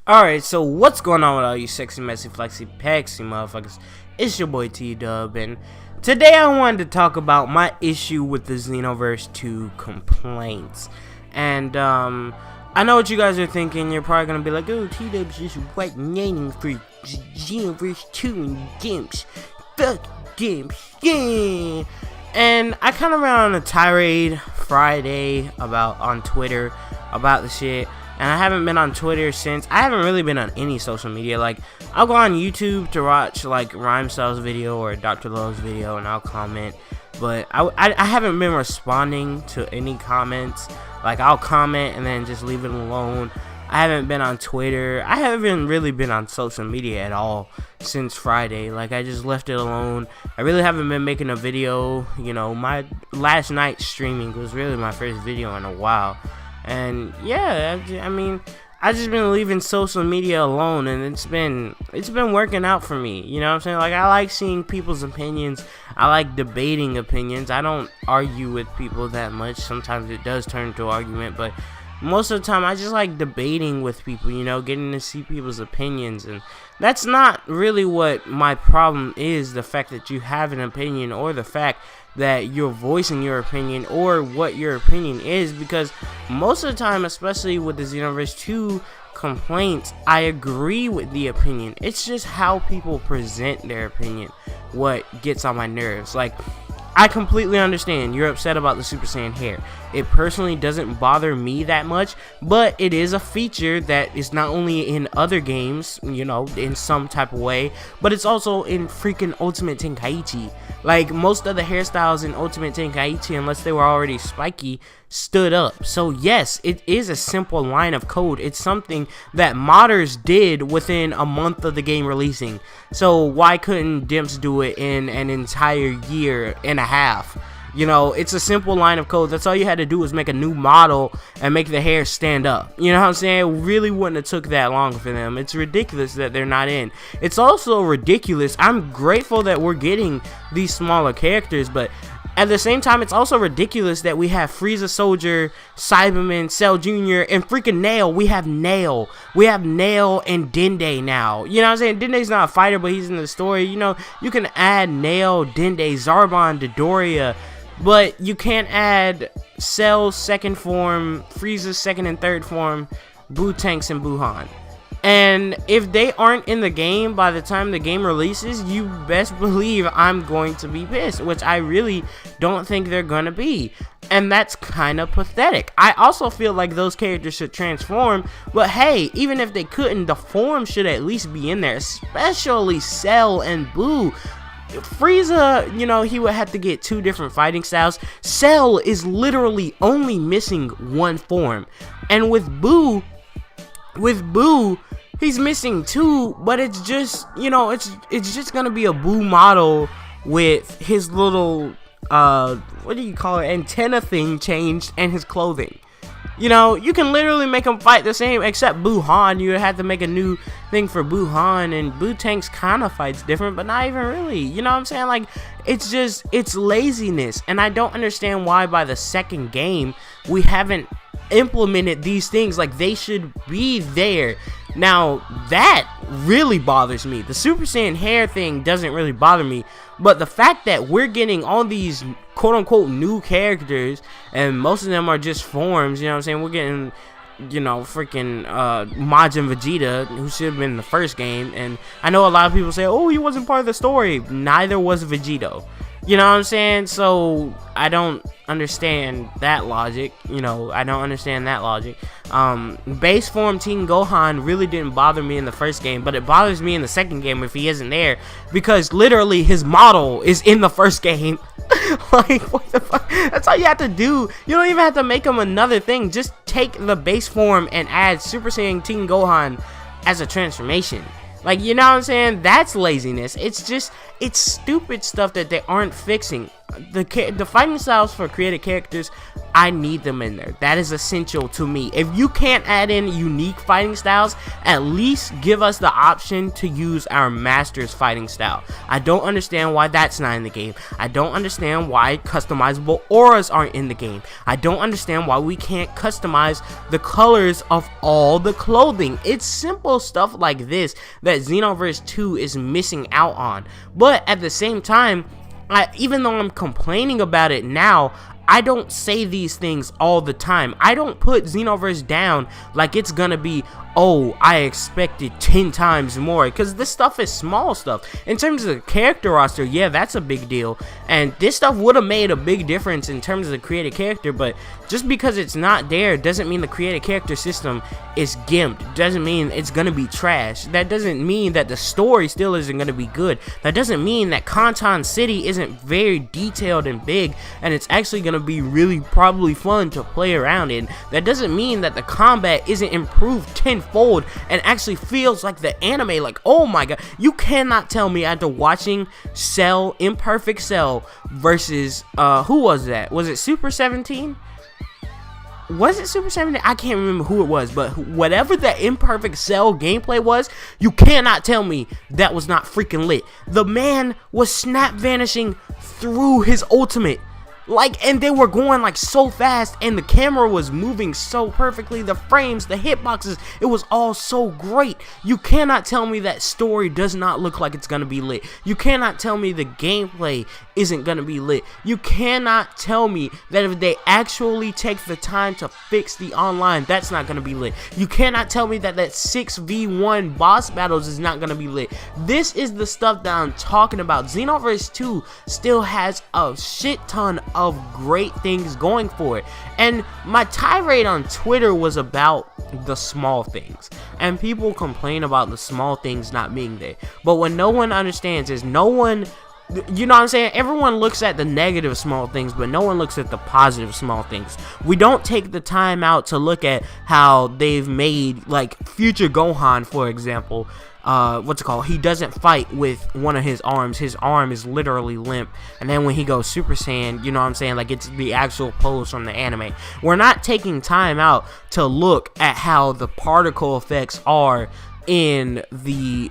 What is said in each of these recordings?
Alright, so what's going on with all you sexy, messy, flexy, pexy motherfuckers? It's your boy T-Dub, and today I wanted to talk about my issue with the Xenoverse 2 complaints. And, I know what you guys are thinking. You're probably gonna be like, oh, T-Dub's just white naming for Xenoverse 2 and games. Fuck games, yeah! And I kind of ran on a tirade Friday on Twitter about the shit. And I haven't been on Twitter since. I haven't really been on any social media. Like, I'll go on YouTube to watch, like, Rhymestyl's video or Dr. Lowe's video, and I'll comment. But I haven't been responding to any comments. Like, I'll comment and then just leave it alone. I haven't been on Twitter. I haven't really been on social media at all since Friday. Like, I just left it alone. I really haven't been making a video. You know, my last night streaming was really my first video in a while. And yeah, I mean, I've just been leaving social media alone, and it's been working out for me. You know what I'm saying? Like, I like seeing people's opinions. I like debating opinions. I don't argue with people that much. Sometimes it does turn into an argument, but most of the time I just like debating with people, you know, getting to see people's opinions. And that's not really what my problem is, the fact that you have an opinion, or the fact that you're voicing your opinion, or what your opinion is, because most of the time, especially with the Xenoverse 2 complaints, I agree with the opinion. It's just how people present their opinion what gets on my nerves. Like, I completely understand you're upset about the Super Saiyan hair. It personally doesn't bother me that much, but it is a feature that is not only in other games, you know, in some type of way, but it's also in freaking Ultimate Tenkaichi. Like, most of the hairstyles in Ultimate Tenkaichi, unless they were already spiky, stood up. So yes, it is a simple line of code. It's something that modders did within a month of the game releasing. So why couldn't Dimps do it in an entire year and a half? You know, it's a simple line of code. That's all you had to do was make a new model and make the hair stand up. You know what I'm saying? It really wouldn't have took that long for them. It's ridiculous that they're not in. It's also ridiculous. I'm grateful that we're getting these smaller characters, but at the same time, it's also ridiculous that we have Frieza Soldier, Cyberman, Cell Jr., and freaking Nail. We have Nail. We have Nail and Dende now. You know what I'm saying? Dende's not a fighter, but he's in the story. You know, you can add Nail, Dende, Zarbon, Dodoria, but you can't add Cell's second form, Frieza's second and third form, Boo-Tanks, and Buhan. And if they aren't in the game by the time the game releases, you best believe I'm going to be pissed, which I really don't think they're gonna be. And that's kind of pathetic. I also feel like those characters should transform, but hey, even if they couldn't, the form should at least be in there, especially Cell and Boo. Frieza, you know, he would have to get two different fighting styles. Cell is literally only missing one form, and with Boo, he's missing two, but it's just, you know, it's just gonna be a Boo model with his little what do you call it, antenna thing changed, and his clothing. You know, you can literally make them fight the same, except Buhan. You have to make a new thing for Buhan, and Boo-Tanks kind of fights different, but not even really. You know what I'm saying? Like, it's just, it's laziness, and I don't understand why by the second game we haven't implemented these things. Like, they should be there. Now, that really bothers me. The Super Saiyan hair thing doesn't really bother me, but the fact that we're getting all these quote-unquote new characters, and most of them are just forms, you know what I'm saying? We're getting, you know, freaking Majin Vegeta, who should have been in the first game, and I know a lot of people say, oh, he wasn't part of the story. Neither was Vegito. You know what I'm saying? So I don't understand that logic. You know, I don't understand that logic. Base form Teen Gohan really didn't bother me in the first game, but it bothers me in the second game if he isn't there, because literally his model is in the first game. Like, what the fuck? That's all you have to do. You don't even have to make him another thing. Just take the base form and add Super Saiyan Teen Gohan as a transformation. Like, you know what I'm saying? That's laziness. It's just, it's stupid stuff that they aren't fixing. the fighting styles for created characters, I need them in there. That is essential to me. If you can't add in unique fighting styles, at least give us the option to use our master's fighting style. I don't understand why that's not in the game. I don't understand why customizable auras aren't in the game. I don't understand why we can't customize the colors of all the clothing. It's simple stuff like this that Xenoverse 2 is missing out on. But at the same time, even though I'm complaining about it now, I don't say these things all the time. I don't put Xenoverse down like it's gonna be, oh, I expected 10 times more, because this stuff is small stuff. In terms of the character roster, yeah, that's a big deal, and this stuff would have made a big difference in terms of the created character, but just because it's not there doesn't mean the created character system is gimped. Doesn't mean it's gonna be trash. That doesn't mean that the story still isn't gonna be good. That doesn't mean that Kanton City isn't very detailed and big, and it's actually gonna be really probably fun to play around in. That doesn't mean that the combat isn't improved tenfold and actually feels like the anime. Like, oh my god, you cannot tell me after watching Cell, Imperfect Cell versus who was that? Was it Super 17? Was it Super 17? I can't remember who it was, but whatever the Imperfect Cell gameplay was, you cannot tell me that was not freaking lit. The man was snap vanishing through his ultimate. Like, and they were going like so fast, and the camera was moving so perfectly, the frames, the hitboxes, it was all so great. You cannot tell me that story does not look like it's gonna be lit. You cannot tell me the gameplay isn't gonna be lit. You cannot tell me that if they actually take the time to fix the online, that's not gonna be lit. You cannot tell me that 6v1 boss battles is not gonna be lit. This is the stuff that I'm talking about. Xenoverse 2 still has a shit ton of great things going for it, and my tirade on Twitter was about the small things, and people complain about the small things not being there, but what no one understands is no one, you know what I'm saying, everyone looks at the negative small things, but no one looks at the positive small things. We don't take the time out to look at how they've made, like, Future Gohan, for example, what's it called, he doesn't fight with one of his arms. His arm is literally limp, and then when he goes Super Saiyan, you know what I'm saying, like, it's the actual pose from the anime. We're not taking time out to look at how the particle effects are in the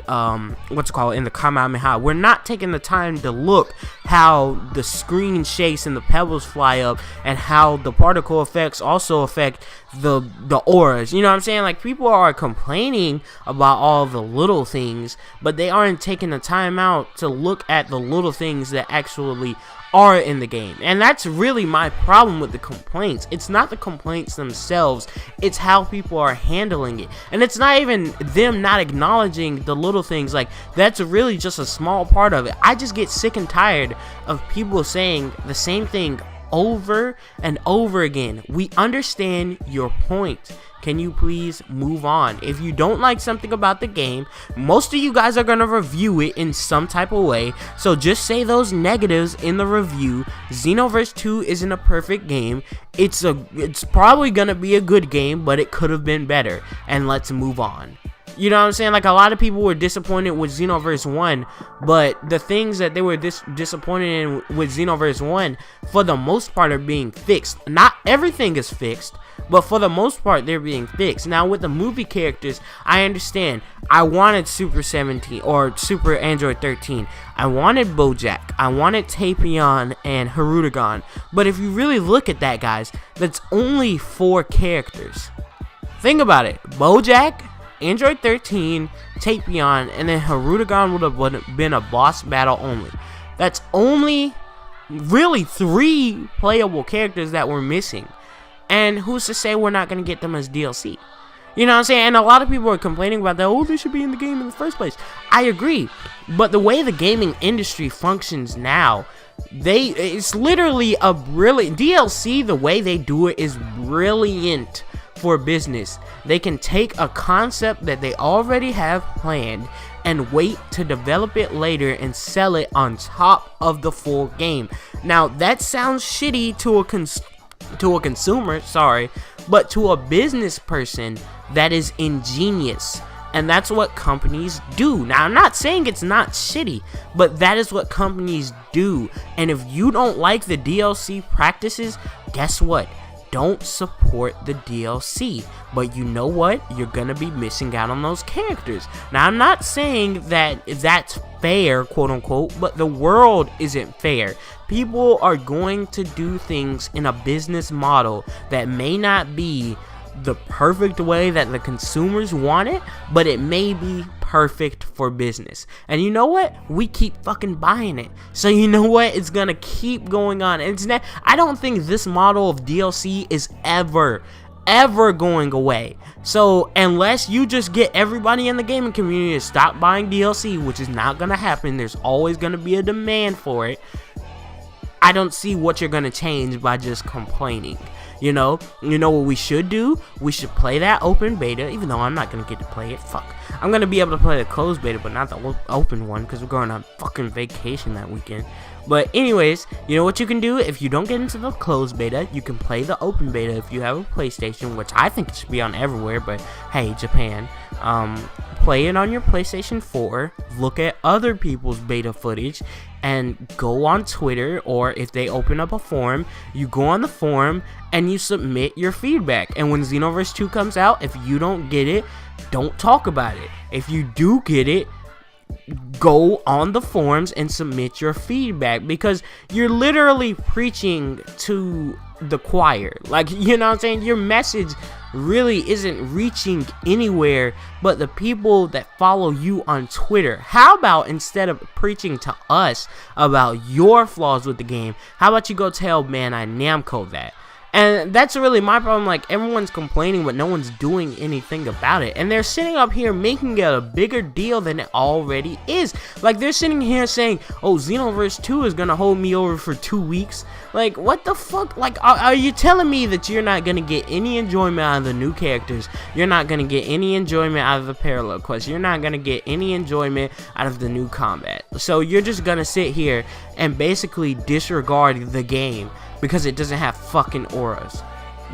what's it called, in the Kamehameha. We're not taking the time to look how the screen shakes and the pebbles fly up, and how the particle effects also affect the auras. You know what I'm saying? Like, people are complaining about all the little things, but they aren't taking the time out to look at the little things that actually are in the game. And that's really my problem with the complaints. It's not the complaints themselves, it's how people are handling it. And it's not even them not acknowledging the little things. Like, that's really just a small part of it. I just get sick and tired of people saying the same thing over and over again. We understand your point. Can you please move on? If you don't like something about the game, most of you guys are going to review it in some type of way, so just say those negatives in the review. Xenoverse 2 isn't a perfect game. It's probably going to be a good game, but it could have been better, and let's move on. You know what I'm saying? Like, a lot of people were disappointed with Xenoverse 1, but the things that they were disappointed in with Xenoverse 1, for the most part, are being fixed. Not everything is fixed, but for the most part, they're being fixed. Now, with the movie characters, I understand. I wanted Super 17 or Super Android 13. I wanted Bojack. I wanted Tapion and Hirudegan. But if you really look at that, guys, that's only 4 characters. Think about it. Bojack, Android 13, Tapion, and then Hirudegan would have been a boss battle only. That's only really 3 playable characters that we're missing. And who's to say we're not going to get them as DLC? You know what I'm saying? And a lot of people are complaining about that. Oh, they should be in the game in the first place. I agree. But the way the gaming industry functions now, it's literally a brilliant DLC. The way they do it is brilliant for business. They can take a concept that they already have planned and wait to develop it later and sell it on top of the full game. Now, that sounds shitty to a consumer, sorry, but to a business person, that is ingenious. And that's what companies do. Now, I'm not saying it's not shitty, but that is what companies do. And if you don't like the DLC practices, guess what? Don't support the DLC. But you know what? You're gonna be missing out on those characters. Now, I'm not saying that that's fair, quote unquote, but the world isn't fair. People are going to do things in a business model that may not be the perfect way that the consumers want it, but it may be perfect for business. And you know what? We keep fucking buying it. So you know what? It's gonna keep going on. And it's not, I don't think this model of DLC is ever going away. So unless you just get everybody in the gaming community to stop buying DLC, which is not gonna happen, there's always gonna be a demand for it. I don't see what you're gonna change by just complaining. You know what we should do? We should play that open beta, even though I'm not gonna get to play it. Fuck. I'm gonna be able to play the closed beta, but not the open one, because we're going on fucking vacation that weekend. But anyways, you know what you can do? If you don't get into the closed beta, you can play the open beta if you have a PlayStation, which I think it should be on everywhere, but hey, Japan. Play it on your PlayStation 4, look at other people's beta footage, and go on Twitter, or if they open up a forum, you go on the forum and you submit your feedback. And when Xenoverse 2 comes out, if you don't get it, don't talk about it. If you do get it, go on the forums and submit your feedback, because you're literally preaching to the choir. Like, you know what I'm saying? Your message really isn't reaching anywhere but the people that follow you on Twitter. How about instead of preaching to us about your flaws with the game, how about you go tell Bandai Namco that? And that's really my problem. Like, everyone's complaining, but no one's doing anything about it. And they're sitting up here making it a bigger deal than it already is. Like, they're sitting here saying, oh, Xenoverse 2 is gonna hold me over for 2 weeks. Like, what the fuck? Like, are you telling me that you're not gonna get any enjoyment out of the new characters? You're not gonna get any enjoyment out of the parallel quests? You're not gonna get any enjoyment out of the new combat? So you're just gonna sit here and basically disregard the game because it doesn't have fucking auras,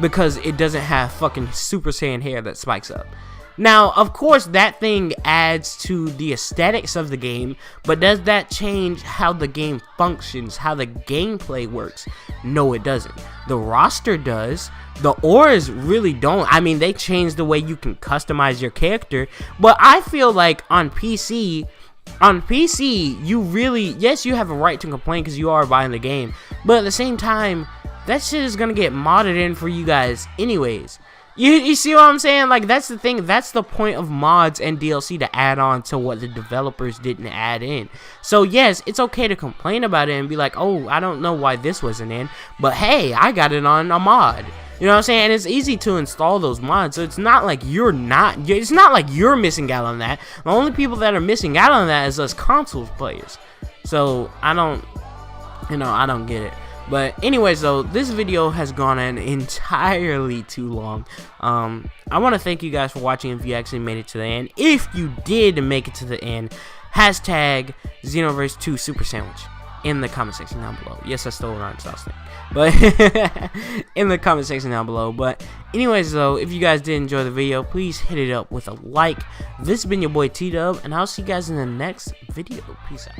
because it doesn't have fucking Super Saiyan hair that spikes up. Now, of course, that thing adds to the aesthetics of the game, but does that change how the game functions, how the gameplay works? No, it doesn't. The roster does. The auras really don't. I mean, they changed the way you can customize your character, but I feel like on PC, you really, yes, you have a right to complain because you are buying the game, but at the same time, that shit is gonna get modded in for you guys anyways. You see what I'm saying? Like, that's the thing. That's the point of mods and DLC, to add on to what the developers didn't add in. So yes, it's okay to complain about it and be like, oh, I don't know why this wasn't in, but hey, I got it on a mod. You know what I'm saying? And it's easy to install those mods, so it's not like you're missing out on that. The only people that are missing out on that is us console players. So I don't get it. But anyways, though, this video has gone on entirely too long. I want to thank you guys for watching if you actually made it to the end. If you did make it to the end, hashtag Xenoverse 2 Super Sandwich in the comment section down below. Yes, I stole Ryan Sauce thing, but in the comment section down below. But anyways, though, if you guys did enjoy the video, please hit it up with a like. This has been your boy T-Dub, and I'll see you guys in the next video. Peace out.